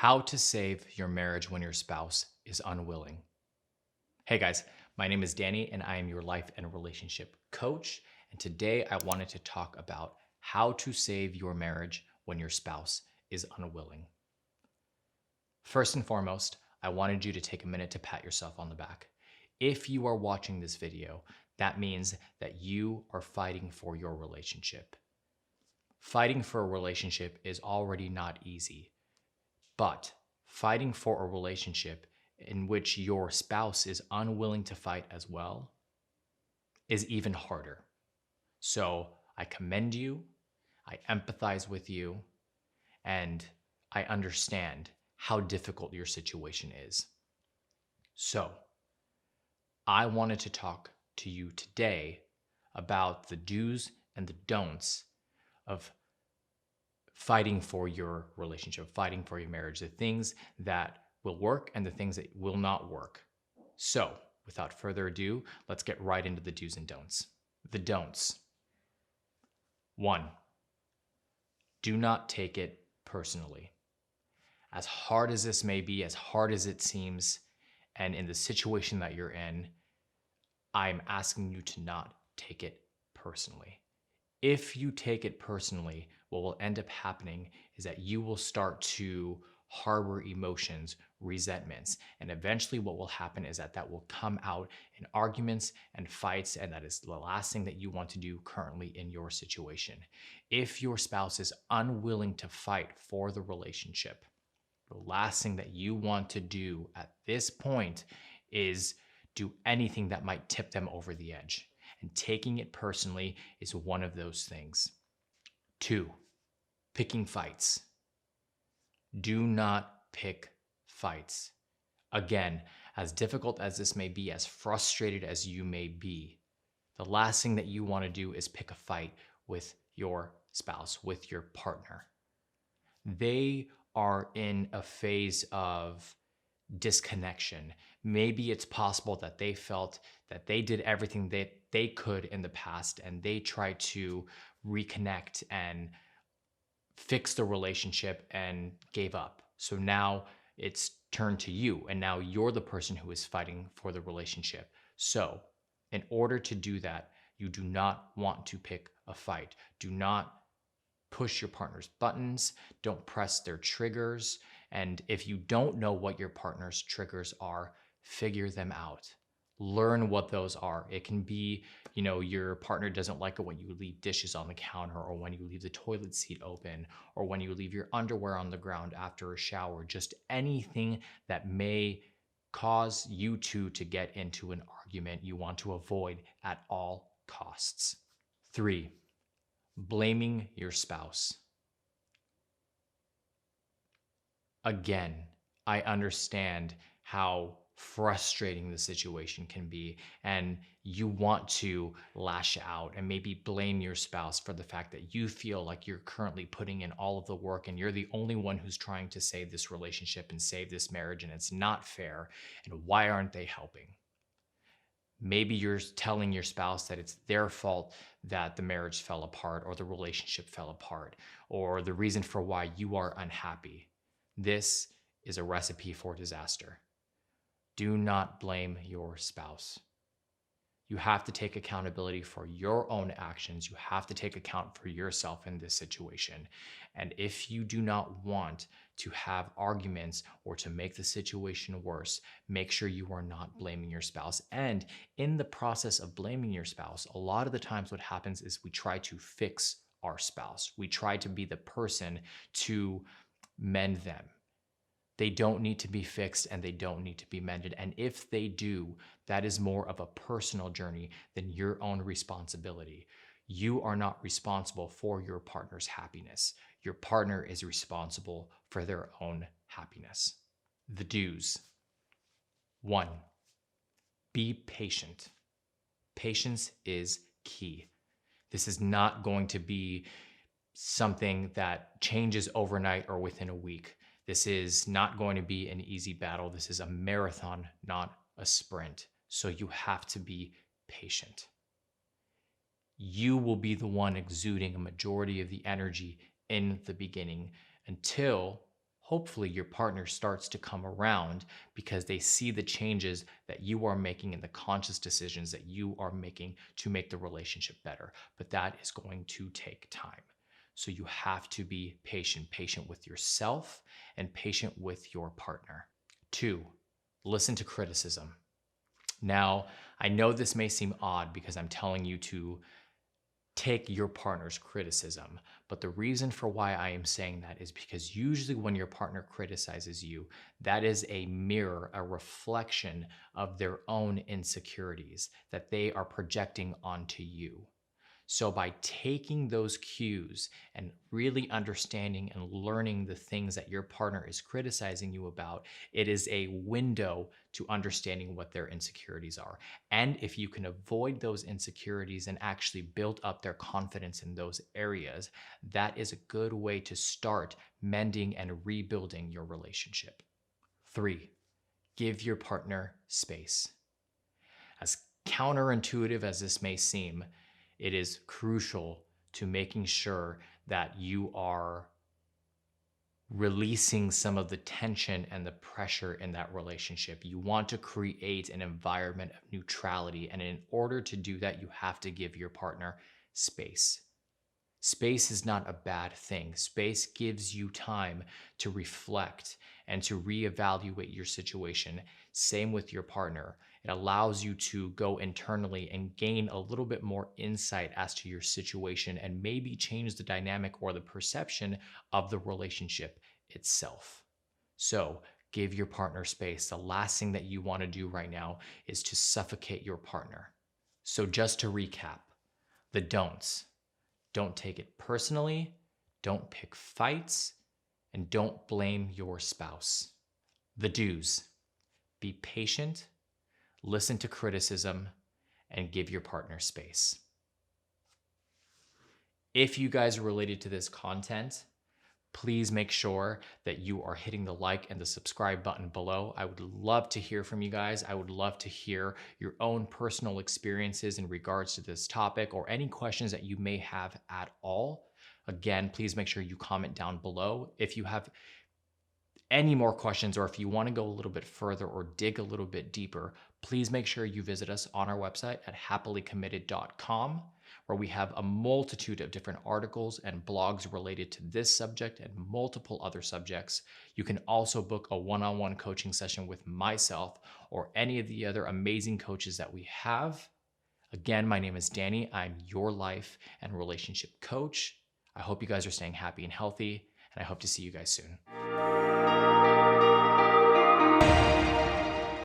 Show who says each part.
Speaker 1: How to save your marriage when your spouse is unwilling. Hey guys, my name is Danny and I am your life and relationship coach. And today I wanted to talk about how to save your marriage when your spouse is unwilling. First and foremost, I wanted you to take a minute to pat yourself on the back. If you are watching this video, that means that you are fighting for your relationship. Fighting for a relationship is already not easy. But fighting for a relationship in which your spouse is unwilling to fight as well is even harder. So I commend you, I empathize with you, and I understand how difficult your situation is. So I wanted to talk to you today about the do's and the don'ts of fighting for your relationship, fighting for your marriage, the things that will work and the things that will not work. So, without further ado, let's get right into the do's and don'ts. The don'ts. 1, do not take it personally. As hard as this may be, as hard as it seems, and in the situation that you're in, I'm asking you to not take it personally. If you take it personally, what will end up happening is that you will start to harbor emotions, resentments, and eventually what will happen is that will come out in arguments and fights, and that is the last thing that you want to do currently in your situation. If your spouse is unwilling to fight for the relationship, the last thing that you want to do at this point is do anything that might tip them over the edge. And taking it personally is one of those things. 2, picking fights. Do not pick fights. Again, as difficult as this may be, as frustrated as you may be, the last thing that you want to do is pick a fight with your spouse, with your partner. They are in a phase of disconnection. Maybe it's possible that they felt that they did everything that they could in the past and they tried to reconnect and fix the relationship and gave up. So now it's turned to you and now you're the person who is fighting for the relationship. So in order to do that, you do not want to pick a fight. Do not push your partner's buttons. Don't press their triggers. And if you don't know what your partner's triggers are, figure them out. Learn what those are. It can be, your partner doesn't like it when you leave dishes on the counter, or when you leave the toilet seat open, or when you leave your underwear on the ground after a shower. Just anything that may cause you two to get into an argument you want to avoid at all costs. 3, blaming your spouse. Again, I understand how frustrating the situation can be, and you want to lash out and maybe blame your spouse for the fact that you feel like you're currently putting in all of the work and you're the only one who's trying to save this relationship and save this marriage, and it's not fair, and why aren't they helping? Maybe you're telling your spouse that it's their fault that the marriage fell apart or the relationship fell apart or the reason for why you are unhappy. This is a recipe for disaster. Do not blame your spouse. You have to take accountability for your own actions. You have to take account for yourself in this situation. And if you do not want to have arguments or to make the situation worse, make sure you are not blaming your spouse. And in the process of blaming your spouse, a lot of the times what happens is we try to fix our spouse. We try to be the person to mend them. They don't need to be fixed and they don't need to be mended. And if they do, that is more of a personal journey than your own responsibility. You are not responsible for your partner's happiness. Your partner is responsible for their own happiness. The do's. 1, be patient. Patience is key. This is not going to be something that changes overnight or within a week. This is not going to be an easy battle. This is a marathon, not a sprint. So you have to be patient. You will be the one exuding a majority of the energy in the beginning until hopefully your partner starts to come around because they see the changes that you are making and the conscious decisions that you are making to make the relationship better. But that is going to take time. So you have to be patient with yourself and patient with your partner. 2, listen to criticism. Now, I know this may seem odd because I'm telling you to take your partner's criticism, but the reason for why I am saying that is because usually when your partner criticizes you, that is a mirror, a reflection of their own insecurities that they are projecting onto you. So by taking those cues and really understanding and learning the things that your partner is criticizing you about, it is a window to understanding what their insecurities are. And if you can avoid those insecurities and actually build up their confidence in those areas, that is a good way to start mending and rebuilding your relationship. 3, give your partner space. As counterintuitive as this may seem, it is crucial to making sure that you are releasing some of the tension and the pressure in that relationship. You want to create an environment of neutrality. And in order to do that, you have to give your partner space. Space is not a bad thing. Space gives you time to reflect and to reevaluate your situation. Same with your partner. It allows you to go internally and gain a little bit more insight as to your situation and maybe change the dynamic or the perception of the relationship itself. So give your partner space. The last thing that you want to do right now is to suffocate your partner. So just to recap, the don'ts. Don't take it personally, don't pick fights, and don't blame your spouse. The do's: be patient, listen to criticism, and give your partner space. If you guys are related to this content, please make sure that you are hitting the like and the subscribe button below. I would love to hear from you guys. I would love to hear your own personal experiences in regards to this topic or any questions that you may have at all. Again, please make sure you comment down below. If you have any more questions or if you want to go a little bit further or dig a little bit deeper, please make sure you visit us on our website at happilycommitted.com, where we have a multitude of different articles and blogs related to this subject and multiple other subjects. You can also book a one-on-one coaching session with myself or any of the other amazing coaches that we have. Again, my name is Danny. I'm your life and relationship coach. I hope you guys are staying happy and healthy, and I hope to see you guys soon.